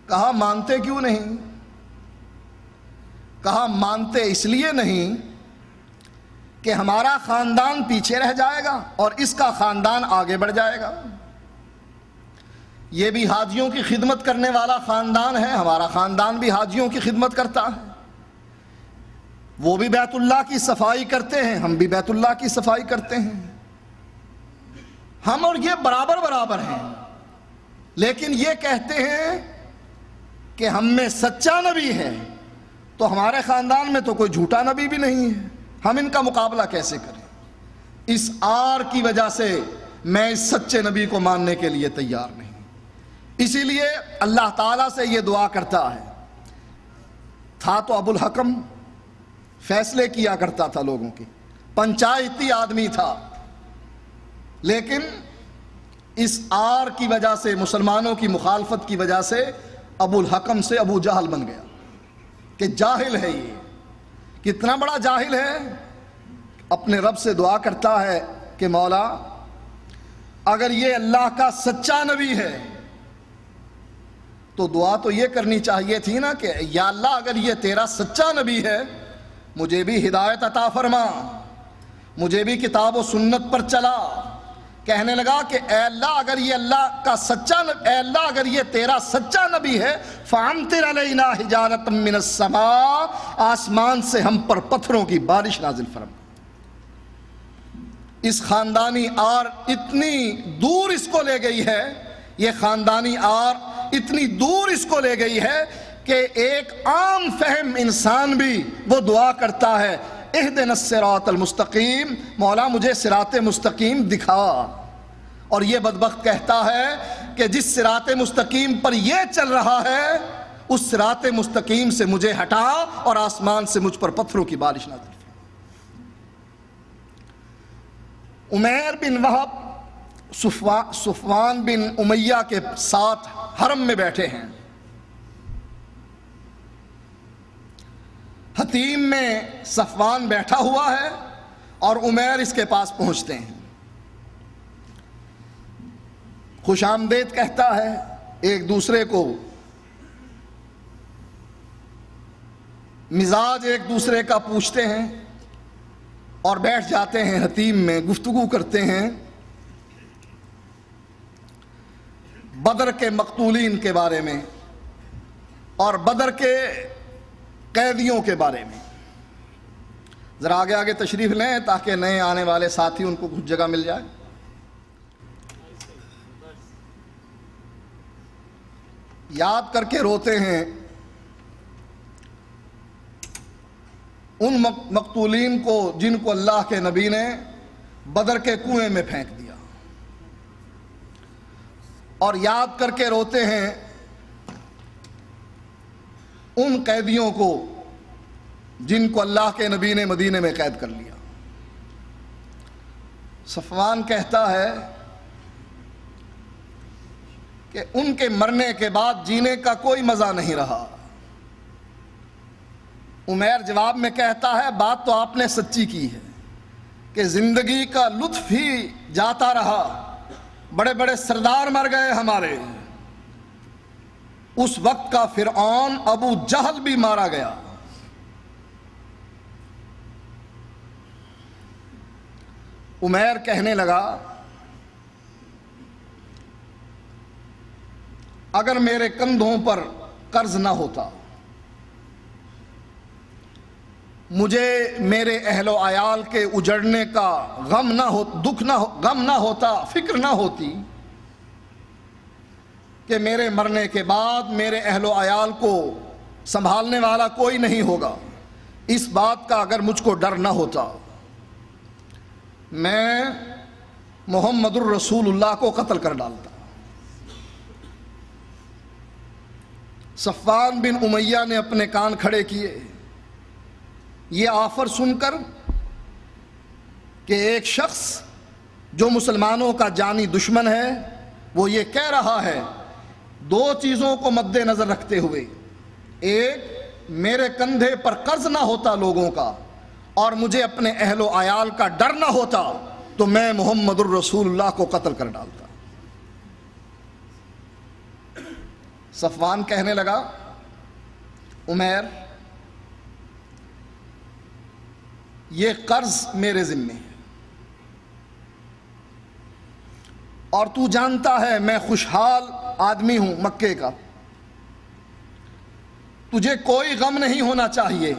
کہا مانتے کیوں نہیں؟ کہا مانتے اس لیے نہیں کہ ہمارا خاندان پیچھے رہ جائے گا اور اس کا خاندان آگے بڑھ جائے گا۔ یہ بھی حاجیوں کی خدمت کرنے والا خاندان ہے، ہمارا خاندان بھی حاجیوں کی خدمت کرتا ہے، وہ بھی بیت اللہ کی صفائی کرتے ہیں، ہم بھی بیت اللہ کی صفائی کرتے ہیں، ہم اور یہ برابر برابر ہیں۔ لیکن یہ کہتے ہیں کہ ہم میں سچا نبی ہے، تو ہمارے خاندان میں تو کوئی جھوٹا نبی بھی نہیں ہے، ہم ان کا مقابلہ کیسے کریں؟ اس آر کی وجہ سے میں اس سچے نبی کو ماننے کے لیے تیار نہیں۔ اسی لیے اللہ تعالیٰ سے یہ دعا کرتا ہے۔ تھا تو ابو الحکم، فیصلے کیا کرتا تھا لوگوں کے، پنچایتی آدمی تھا، لیکن اس آر کی وجہ سے، مسلمانوں کی مخالفت کی وجہ سے ابو الحکم سے ابو جہل بن گیا کہ جاہل ہے، یہ کتنا بڑا جاہل ہے۔ اپنے رب سے دعا کرتا ہے کہ مولا اگر یہ اللہ کا سچا نبی ہے تو دعا تو یہ کرنی چاہیے تھی نا کہ یا اللہ اگر یہ تیرا سچا نبی ہے مجھے بھی ہدایت عطا فرما، مجھے بھی کتاب و سنت پر چلا۔ کہنے لگا کہ اے اللہ اگر یہ اللہ کا سچا اے اللہ اگر یہ تیرا سچا نبی ہے فَأَمْطِرْ عَلَيْنَا حِجَارَةً مِّنَ السَّمَاءِ، آسمان سے ہم پر پتھروں کی بارش نازل فرما۔ اس خاندانی آر اتنی دور اس کو لے گئی ہے، یہ خاندانی آر اتنی دور اس کو لے گئی ہے کہ ایک عام فہم انسان بھی وہ دعا کرتا ہے اہدنا الصراط المستقیم، مولا مجھے صراط مستقیم دکھا، اور یہ بدبخت کہتا ہے کہ جس صراط مستقیم پر یہ چل رہا ہے اس صراط مستقیم سے مجھے ہٹا اور آسمان سے مجھ پر پتھروں کی بارش نازل فرما۔ عمیر بن وہب صفوان بن امیہ کے ساتھ حرم میں بیٹھے ہیں، حتیم میں صفوان بیٹھا ہوا ہے اور عمیر اس کے پاس پہنچتے ہیں، خوش آمدید کہتا ہے، ایک دوسرے کو مزاج ایک دوسرے کا پوچھتے ہیں اور بیٹھ جاتے ہیں حتیم میں، گفتگو کرتے ہیں بدر کے مقتولین کے بارے میں اور بدر کے قیدیوں کے بارے میں۔ ذرا آگے آگے تشریف لیں تاکہ نئے آنے والے ساتھی ان کو کچھ جگہ مل جائے۔ یاد کر کے روتے ہیں ان مقتولین کو جن کو اللہ کے نبی نے بدر کے کنویں میں پھینک دیا، اور یاد کر کے روتے ہیں ان قیدیوں کو جن کو اللہ کے نبی نے مدینے میں قید کر لیا۔ صفوان کہتا ہے کہ ان کے مرنے کے بعد جینے کا کوئی مزہ نہیں رہا۔ عمیر جواب میں کہتا ہے بات تو آپ نے سچی کی ہے کہ زندگی کا لطف ہی جاتا رہا، بڑے بڑے سردار مر گئے ہمارے، اس وقت کا فرعون ابو جہل بھی مارا گیا۔ عمیر کہنے لگا اگر میرے کندھوں پر قرض نہ ہوتا، مجھے میرے اہل و عیال کے اجڑنے کا غم نہ ہوتا، فکر نہ ہوتی کہ میرے مرنے کے بعد میرے اہل و عیال کو سنبھالنے والا کوئی نہیں ہوگا، اس بات کا اگر مجھ کو ڈر نہ ہوتا، میں محمد الرسول اللہ کو قتل کر ڈالتا۔ صفوان بن امیہ نے اپنے کان کھڑے کیے یہ آفر سن کر کہ ایک شخص جو مسلمانوں کا جانی دشمن ہے وہ یہ کہہ رہا ہے، دو چیزوں کو مد نظر رکھتے ہوئے، ایک میرے کندھے پر قرض نہ ہوتا لوگوں کا، اور مجھے اپنے اہل و عیال کا ڈر نہ ہوتا تو میں محمد الرسول اللہ کو قتل کر ڈالتا۔ صفوان کہنے لگا عمیر یہ قرض میرے ذمے ہے اور تو جانتا ہے میں خوشحال آدمی ہوں مکے کا، تجھے کوئی غم نہیں ہونا چاہیے،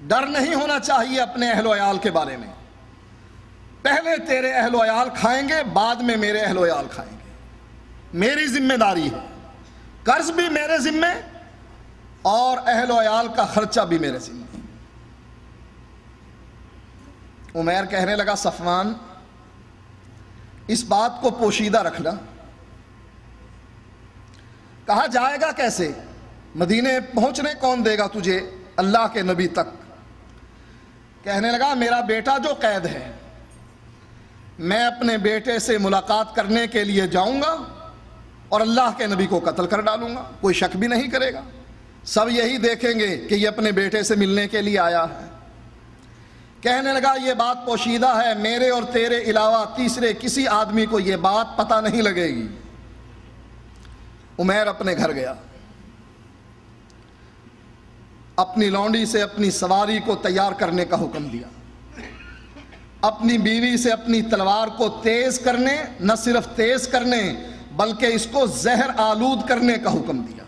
ڈر نہیں ہونا چاہیے اپنے اہل و عیال کے بارے میں، پہلے تیرے اہل و عیال کھائیں گے بعد میں میرے اہل و عیال کھائیں گے، میری ذمہ داری ہے، قرض بھی میرے ذمے اور اہل و عیال کا خرچہ بھی میرے ذمے۔ عمیر کہنے لگا صفوان اس بات کو پوشیدہ رکھنا، کہا جائے گا کیسے؟ مدینے پہنچنے کون دے گا تجھے اللہ کے نبی تک؟ کہنے لگا میرا بیٹا جو قید ہے، میں اپنے بیٹے سے ملاقات کرنے کے لیے جاؤں گا اور اللہ کے نبی کو قتل کر ڈالوں گا، کوئی شک بھی نہیں کرے گا، سب یہی دیکھیں گے کہ یہ اپنے بیٹے سے ملنے کے لیے آیا ہے۔ کہنے لگا یہ بات پوشیدہ ہے، میرے اور تیرے علاوہ تیسرے کسی آدمی کو یہ بات پتہ نہیں لگے گی۔ عمیر اپنے گھر گیا، اپنی لونڈی سے اپنی سواری کو تیار کرنے کا حکم دیا، اپنی بیوی سے اپنی تلوار کو تیز کرنے، نہ صرف تیز کرنے بلکہ اس کو زہر آلود کرنے کا حکم دیا۔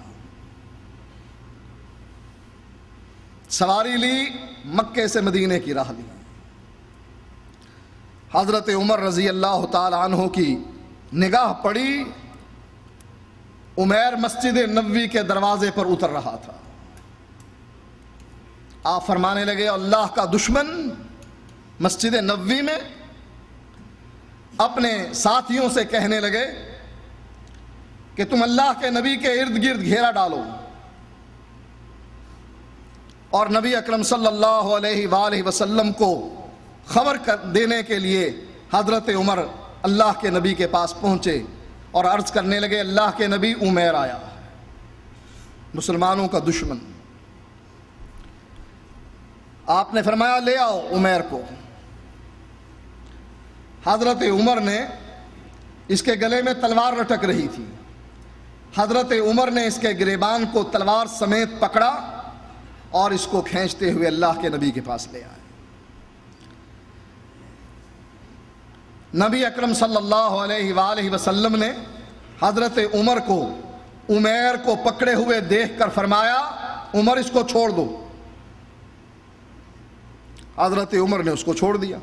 سواری لی، مکے سے مدینے کی راہ لی۔ حضرت عمر رضی اللہ تعالی عنہ کی نگاہ پڑی، عمیر مسجد نبوی کے دروازے پر اتر رہا تھا۔ آپ فرمانے لگے اللہ کا دشمن مسجد نبوی میں، اپنے ساتھیوں سے کہنے لگے کہ تم اللہ کے نبی کے ارد گرد گھیرا ڈالو، اور نبی اکرم صلی اللہ علیہ وآلہ وسلم کو خبر دینے کے لیے حضرت عمر اللہ کے نبی کے پاس پہنچے اور عرض کرنے لگے اللہ کے نبی عمیر آیا، مسلمانوں کا دشمن۔ آپ نے فرمایا لے آؤ عمیر کو۔ حضرت عمر نے، اس کے گلے میں تلوار لٹک رہی تھی، حضرت عمر نے اس کے گریبان کو تلوار سمیت پکڑا اور اس کو کھینچتے ہوئے اللہ کے نبی کے پاس لے آئے۔ نبی اکرم صلی اللہ علیہ وآلہ وسلم نے حضرت عمر کو عمیر کو پکڑے ہوئے دیکھ کر فرمایا عمر اس کو چھوڑ دو۔ حضرت عمر نے اس کو چھوڑ دیا۔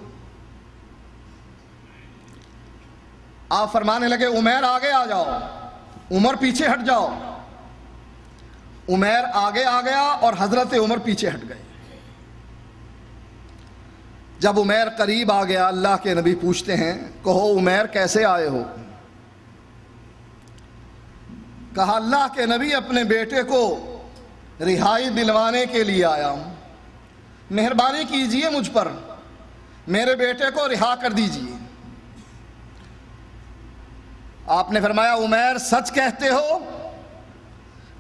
آپ فرمانے لگے عمیر آگے آ جاؤ، عمر پیچھے ہٹ جاؤ۔ عمیر آگے آ گیا اور حضرت عمر پیچھے ہٹ گئے۔ جب عمیر قریب آ گیا اللہ کے نبی پوچھتے ہیں کہو عمیر کیسے آئے ہو؟ کہا اللہ کے نبی اپنے بیٹے کو رہائی دلوانے کے لیے آیا ہوں، مہربانی کیجئے مجھ پر، میرے بیٹے کو رہا کر دیجئے۔ آپ نے فرمایا عمیر سچ کہتے ہو؟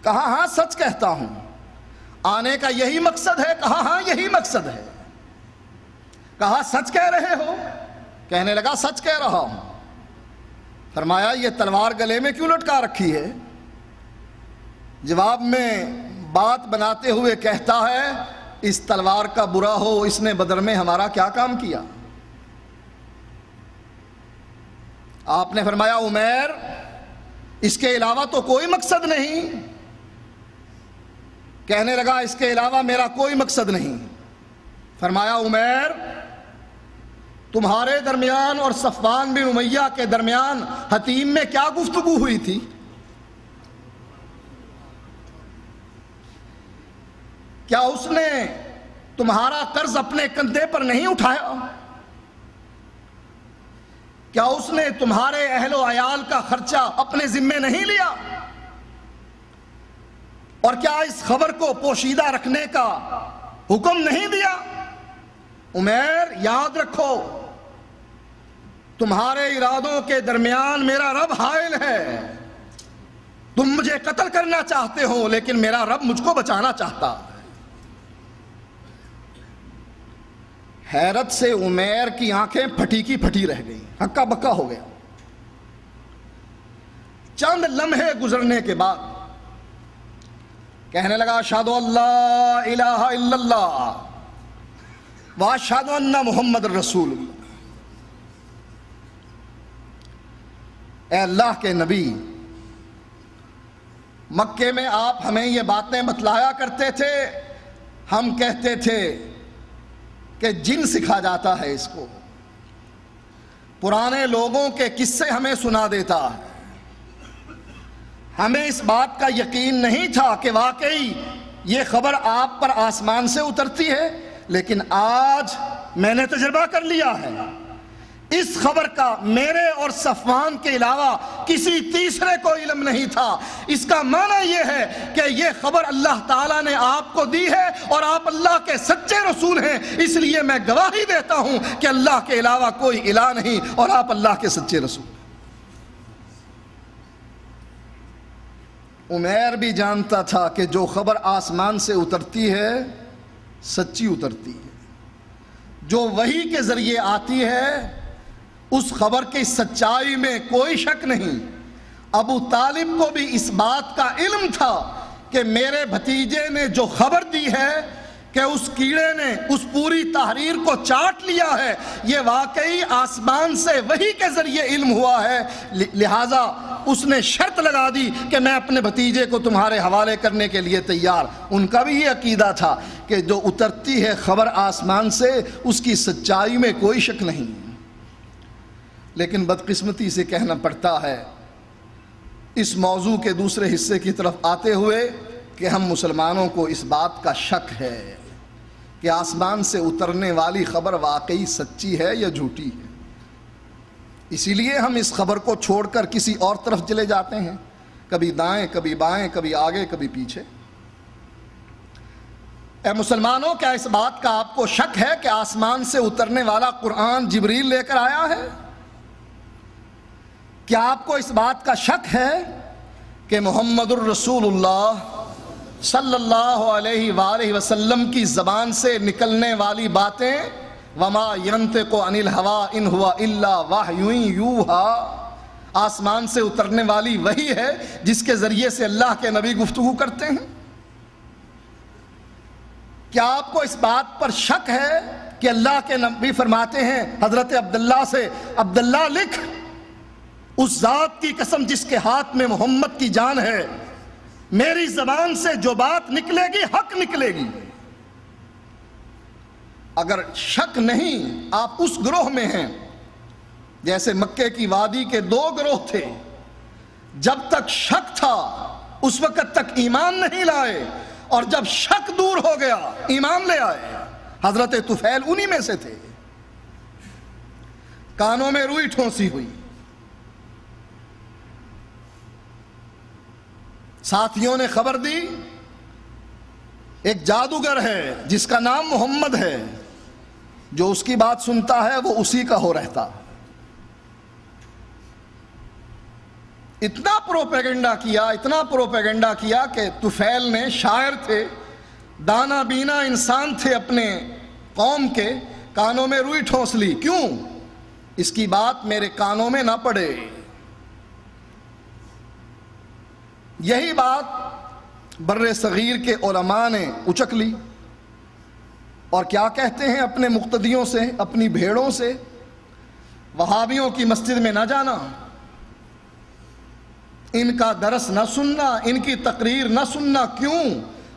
کہا ہاں سچ کہتا ہوں۔ آنے کا یہی مقصد ہے؟ کہا ہاں یہی مقصد ہے۔ کہا سچ کہہ رہے ہو؟ کہنے لگا سچ کہہ رہا ہوں۔ فرمایا یہ تلوار گلے میں کیوں لٹکا رکھی ہے؟ جواب میں بات بناتے ہوئے کہتا ہے اس تلوار کا برا ہو، اس نے بدر میں ہمارا کیا کام کیا؟ آپ نے فرمایا عمیر اس کے علاوہ تو کوئی مقصد نہیں۔ کہنے لگا اس کے علاوہ میرا کوئی مقصد نہیں۔ فرمایا عمیر تمہارے درمیان اور صفوان بن امیہ کے درمیان حتیم میں کیا گفتگو ہوئی تھی؟ کیا اس نے تمہارا قرض اپنے کندھے پر نہیں اٹھایا؟ کیا اس نے تمہارے اہل و عیال کا خرچہ اپنے ذمے نہیں لیا؟ اور کیا اس خبر کو پوشیدہ رکھنے کا حکم نہیں دیا؟ عمیر یاد رکھو تمہارے ارادوں کے درمیان میرا رب حائل ہے۔ تم مجھے قتل کرنا چاہتے ہو لیکن میرا رب مجھ کو بچانا چاہتا ہے۔ حیرت سے عمیر کی آنکھیں پھٹی کی پھٹی رہ گئیں، ہکا بکا ہو گیا۔ چند لمحے گزرنے کے بعد کہنے لگا اشہد ان لا الہ الا اللہ واشہد ان محمد رسول اللہ۔ اے اللہ کے نبی، مکے میں آپ ہمیں یہ باتیں بتلایا کرتے تھے، ہم کہتے تھے کہ جن سکھا جاتا ہے اس کو، پرانے لوگوں کے قصے ہمیں سنا دیتا ہے، ہمیں اس بات کا یقین نہیں تھا کہ واقعی یہ خبر آپ پر آسمان سے اترتی ہے، لیکن آج میں نے تجربہ کر لیا ہے، اس خبر کا میرے اور صفوان کے علاوہ کسی تیسرے کو علم نہیں تھا۔ اس کا معنی یہ ہے کہ یہ خبر اللہ تعالیٰ نے آپ کو دی ہے اور آپ اللہ کے سچے رسول ہیں، اس لیے میں گواہی دیتا ہوں کہ اللہ کے علاوہ کوئی الہ نہیں اور آپ اللہ کے سچے رسول ہیں۔ عمیر بھی جانتا تھا کہ جو خبر آسمان سے اترتی ہے سچی اترتی ہے، جو وحی کے ذریعے آتی ہے اس خبر کی سچائی میں کوئی شک نہیں۔ ابو طالب کو بھی اس بات کا علم تھا کہ میرے بھتیجے نے جو خبر دی ہے کہ اس کیڑے نے اس پوری تحریر کو چاٹ لیا ہے، یہ واقعی آسمان سے وحی کے ذریعے علم ہوا ہے، لہٰذا اس نے شرط لگا دی کہ میں اپنے بھتیجے کو تمہارے حوالے کرنے کے لیے تیار۔ ان کا بھی یہ عقیدہ تھا کہ جو اترتی ہے خبر آسمان سے اس کی سچائی میں کوئی شک نہیں، لیکن بدقسمتی سے کہنا پڑتا ہے اس موضوع کے دوسرے حصے کی طرف آتے ہوئے کہ ہم مسلمانوں کو اس بات کا شک ہے کہ آسمان سے اترنے والی خبر واقعی سچی ہے یا جھوٹی ہے، اسی لیے ہم اس خبر کو چھوڑ کر کسی اور طرف چلے جاتے ہیں، کبھی دائیں کبھی بائیں، کبھی آگے کبھی پیچھے۔ اے مسلمانوں، کیا اس بات کا آپ کو شک ہے کہ آسمان سے اترنے والا قرآن جبریل لے کر آیا ہے؟ کیا آپ کو اس بات کا شک ہے کہ محمد الرسول اللہ صلی اللہ علیہ وآلہ وسلم کی زبان سے نکلنے والی باتیں وما ينطق عن الهوى ان هو الا وحی یوحی آسمان سے اترنے والی وہی ہے جس کے ذریعے سے اللہ کے نبی گفتگو کرتے ہیں؟ کیا آپ کو اس بات پر شک ہے کہ اللہ کے نبی فرماتے ہیں حضرت عبداللہ سے، عبداللہ لکھ، اس ذات کی قسم جس کے ہاتھ میں محمد کی جان ہے، میری زبان سے جو بات نکلے گی حق نکلے گی۔ اگر شک نہیں، آپ اس گروہ میں ہیں جیسے مکے کی وادی کے دو گروہ تھے، جب تک شک تھا اس وقت تک ایمان نہیں لائے، اور جب شک دور ہو گیا ایمان لے آئے۔ حضرت طفیل انہی میں سے تھے۔ کانوں میں روئی ٹھونسی ہوئی، ساتھیوں نے خبر دی ایک جادوگر ہے جس کا نام محمد ہے، جو اس کی بات سنتا ہے وہ اسی کا ہو رہتا۔ اتنا پروپیگنڈا کیا کہ طفیل نے، شاعر تھے، دانا بینا انسان تھے اپنے قوم کے، کانوں میں روئی ٹھونس لی، کیوں؟ اس کی بات میرے کانوں میں نہ پڑے۔ یہی بات بر صغیر کے علماء نے اچک لی، اور کیا کہتے ہیں اپنے مقتدیوں سے، اپنی بھیڑوں سے، وہابیوں کی مسجد میں نہ جانا، ان کا درس نہ سننا، ان کی تقریر نہ سننا۔ کیوں؟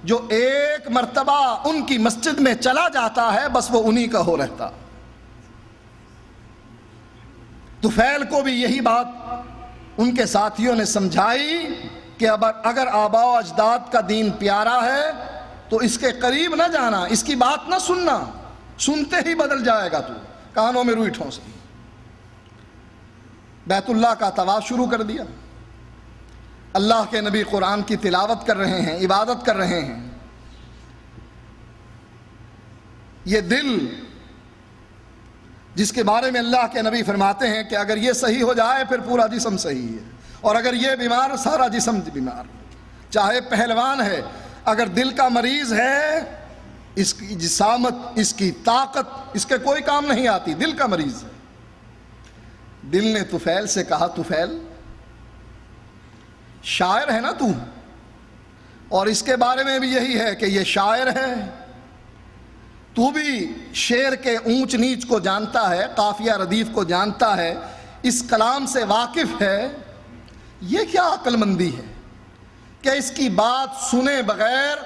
جو ایک مرتبہ ان کی مسجد میں چلا جاتا ہے بس وہ انہی کا ہو رہتا۔ طفیل کو بھی یہی بات ان کے ساتھیوں نے سمجھائی کہ اگر آباء و اجداد کا دین پیارا ہے تو اس کے قریب نہ جانا، اس کی بات نہ سننا، سنتے ہی بدل جائے گا تو۔ کانوں میں روئی ٹھونس دی، بیت اللہ کا طواف شروع کر دیا۔ اللہ کے نبی قرآن کی تلاوت کر رہے ہیں، عبادت کر رہے ہیں۔ یہ دل جس کے بارے میں اللہ کے نبی فرماتے ہیں کہ اگر یہ صحیح ہو جائے پھر پورا جسم صحیح ہے، اور اگر یہ بیمار سارا جسم بیمار، چاہے پہلوان ہے، اگر دل کا مریض ہے اس کی جسامت، اس کی طاقت اس کے کوئی کام نہیں آتی، دل کا مریض ہے۔ دل نے طفیل سے کہا، طفیل شاعر ہے نا تو، اور اس کے بارے میں بھی یہی ہے کہ یہ شاعر ہے، تو بھی شعر کے اونچ نیچ کو جانتا ہے، قافیہ ردیف کو جانتا ہے، اس کلام سے واقف ہے، یہ کیا عقل مندی ہے کہ اس کی بات سنے بغیر